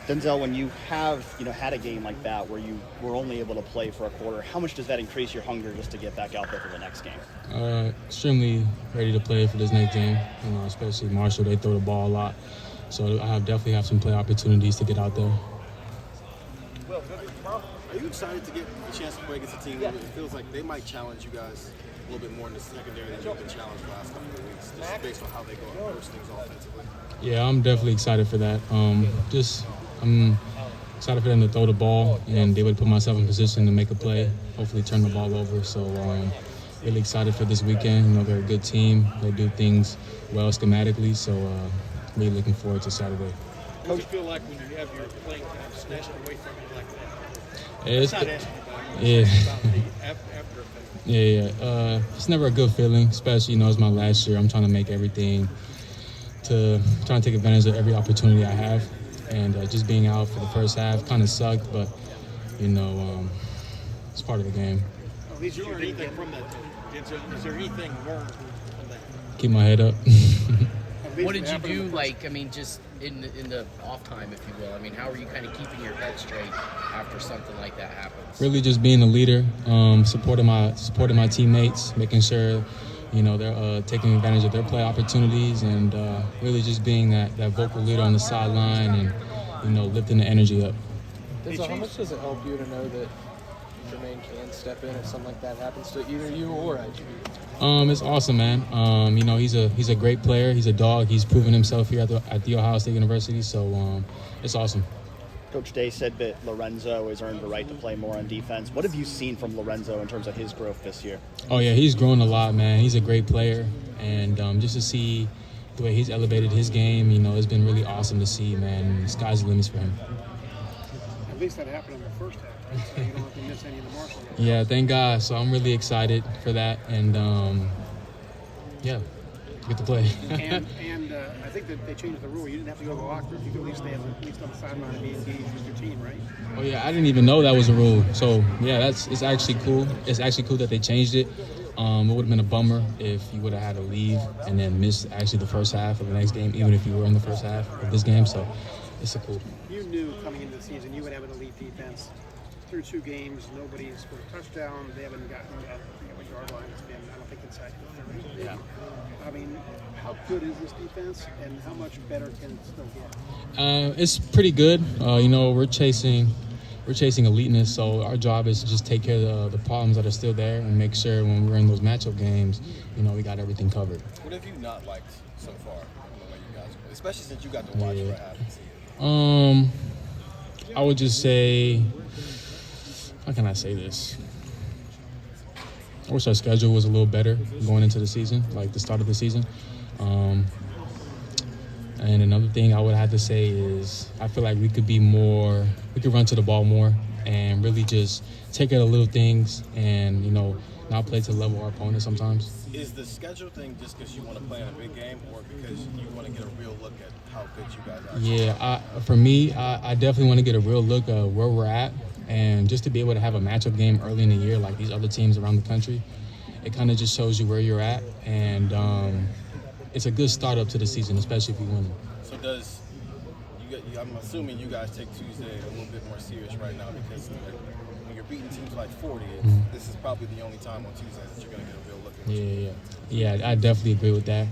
Denzel, when you have had a game like that where you were only able to play for a quarter, how much does that increase your hunger just to get back out there for the next game? Extremely ready to play for this next game. Especially Marshall, they throw the ball a lot, so I definitely have some play opportunities to get out there. Are you excited to get a chance to play against a team that it feels like they might challenge you guys a little bit more in the secondary than you've been challenged the last couple of weeks, just based on how they go approach things offensively? Yeah, I'm definitely excited for that. I'm excited for them to throw the ball and be able to put myself in position to make a play, hopefully turn the ball over. So really excited for this weekend. They're a good team. They do things well schematically, so really looking forward to Saturday. What does it feel like when you have your playing time snatched away from you like that? It's not asking about yeah. about the after effect. Yeah. It's never a good feeling, especially, it's my last year. I'm trying to make trying to take advantage of every opportunity I have. And just being out for the first half kind of sucked, but, it's part of the game. Did you learn anything from that? Is there anything learned from that? Keep my head up. What did you do, just in the off time, if you will? How are you kind of keeping your head straight after something like that happens? Really just being a leader, supporting my teammates, making sure, they're taking advantage of their play opportunities, and really just being that vocal leader on the sideline and, lifting the energy up. Denzel, how much does it help you to know that Jermaine can step in if something like that happens to either you or IG? It's awesome, man. He's a great player. He's a dog. He's proven himself here at the Ohio State University, so it's awesome. Coach Day said that Lorenzo has earned the right to play more on defense. What have you seen from Lorenzo in terms of his growth this year? Oh, yeah, he's grown a lot, man. He's a great player, and just to see the way he's elevated his game, it's been really awesome to see, man. The sky's the limits for him. At least that happened in the first half, right? So you don't have to miss any of the Marshall games. Yeah, thank God. So I'm really excited for that, and get to play. and I think that they changed the rule. You didn't have to go to the locker room. You could at least stay on the sideline and be engaged with your team, right? Oh yeah, I didn't even know that was a rule. So yeah, it's actually cool. It's actually cool that they changed it. It would have been a bummer if you would have had to leave and then miss actually the first half of the next game, even if you were in the first half of this game. So it's a cool. You knew coming into the season you would have an elite defense. Through 2 games, nobody's scored a touchdown. They haven't gotten a yard line. It's been, I don't think, inside. Yeah. How good is this defense, and how much better can it still get? It's pretty good. We're chasing eliteness, so our job is to just take care of the problems that are still there and make sure when we're in those matchup games, we got everything covered. What have you not liked so far in the way you guys play, especially since you got to watch for half the season? I would just say, how can I say this? I wish our schedule was a little better going into the season, like the start of the season. And another thing I would have to say is I feel like we could run to the ball more and really just take care of little things and, not play to the level of our opponents sometimes. Is the schedule thing just because you want to play in a big game or because you want to get a real look at how good you guys are? Yeah, for me, I definitely want to get a real look at where we're at. And just to be able to have a matchup game early in the year like these other teams around the country, it kind of just shows you where you're at. And it's a good start up to the season, especially if you win. So I'm assuming you guys take Tuesday a little bit more serious right now because when you're beating teams like 40, this is probably the only time on Tuesday that you're going to get a real look at Yeah, I definitely agree with that.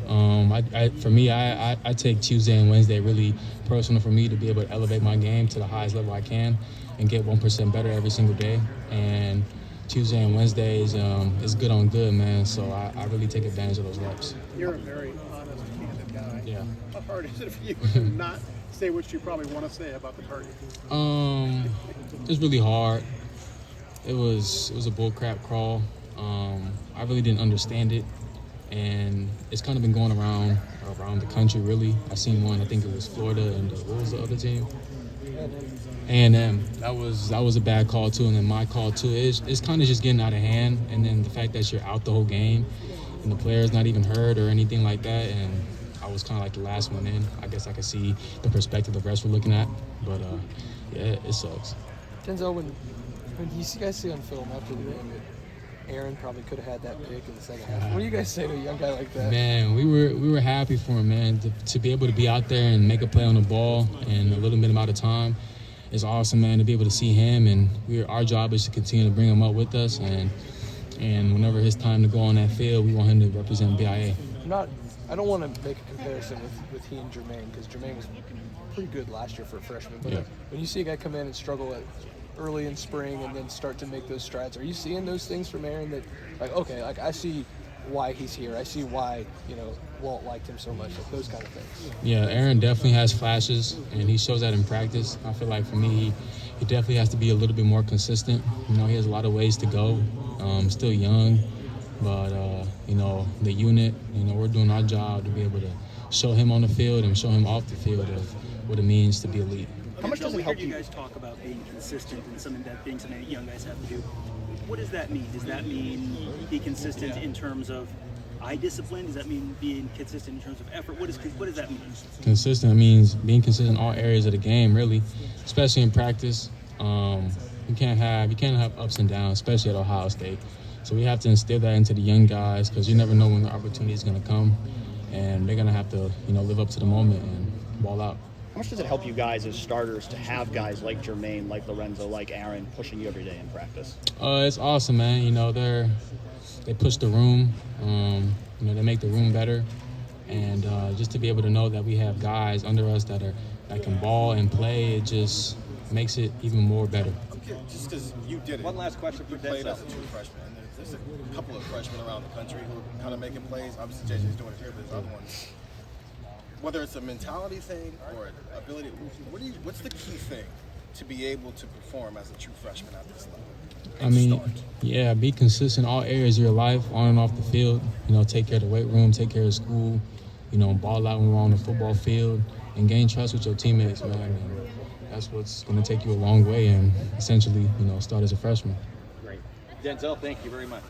For me, I take Tuesday and Wednesday really personal for me to be able to elevate my game to the highest level I can and get 1% better every single day. And Tuesday and Wednesday is good on good, man. So I really take advantage of those reps. You're a very honest, candid guy. Yeah. How hard is it for you to not say what you probably want to say about the target? It's really hard. It was a bullcrap crawl. I really didn't understand it, and it's kind of been going around the country. Really, I seen one. I think it was Florida, and what was the other team? A&M. That was a bad call too, and then my call too. It's kind of just getting out of hand, and then the fact that you're out the whole game, and the player's not even hurt or anything like that, and I was kind of like the last one in. I guess I could see the perspective the refs were looking at, but yeah, it sucks. Denzel, when you guys see on film after the game, Aaron probably could have had that pick in the second half. What do you guys say to a young guy like that? Man, we were happy for him, man. To be able to be out there and make a play on the ball in a little bit amount of time is awesome, man. To be able to see him, and our job is to continue to bring him up with us, and whenever it's time to go on that field, we want him to represent BIA. I don't want to make a comparison with he and Jermaine, because Jermaine was pretty good last year for a freshman. But when you see a guy come in and struggle early in spring and then start to make those strides, are you seeing those things from Aaron that, like, okay, like I see why he's here. I see why, Walt liked him so much, like those kind of things. Yeah, Aaron definitely has flashes, and he shows that in practice. I feel like for me, he definitely has to be a little bit more consistent. He has a lot of ways to go. Still young, but the unit, we're doing our job to be able to show him on the field and show him off the field of what it means to be elite. How much does it help you guys talk about being consistent and something that young guys have to do? What does that mean? Does that mean be consistent in terms of eye discipline? Does that mean being consistent in terms of effort? What does that mean? Consistent means being consistent in all areas of the game, really, especially in practice. You can't have ups and downs, especially at Ohio State. So we have to instill that into the young guys, because you never know when the opportunity is going to come, and they're going to have to live up to the moment and ball out. How much does it help you guys as starters to have guys like Jermaine, like Lorenzo, like Aaron pushing you every day in practice? It's awesome, man. They push the room. They make the room better, and just to be able to know that we have guys under us that can ball and play, it just makes it even more better. Okay, just because you did it. One last question for You played Denzel. as a true freshman, and there's a couple of freshmen around the country who are kind of making plays. Obviously, JJ's doing it here, but there's other ones. Whether it's a mentality thing or an ability, what's the key thing to be able to perform as a true freshman at this level? Be consistent in all areas of your life, on and off the field. Take care of the weight room, take care of school. Ball out when we're on the football field, and gain trust with your teammates, man. And that's what's going to take you a long way, and essentially, start as a freshman. Great. Denzel, thank you very much.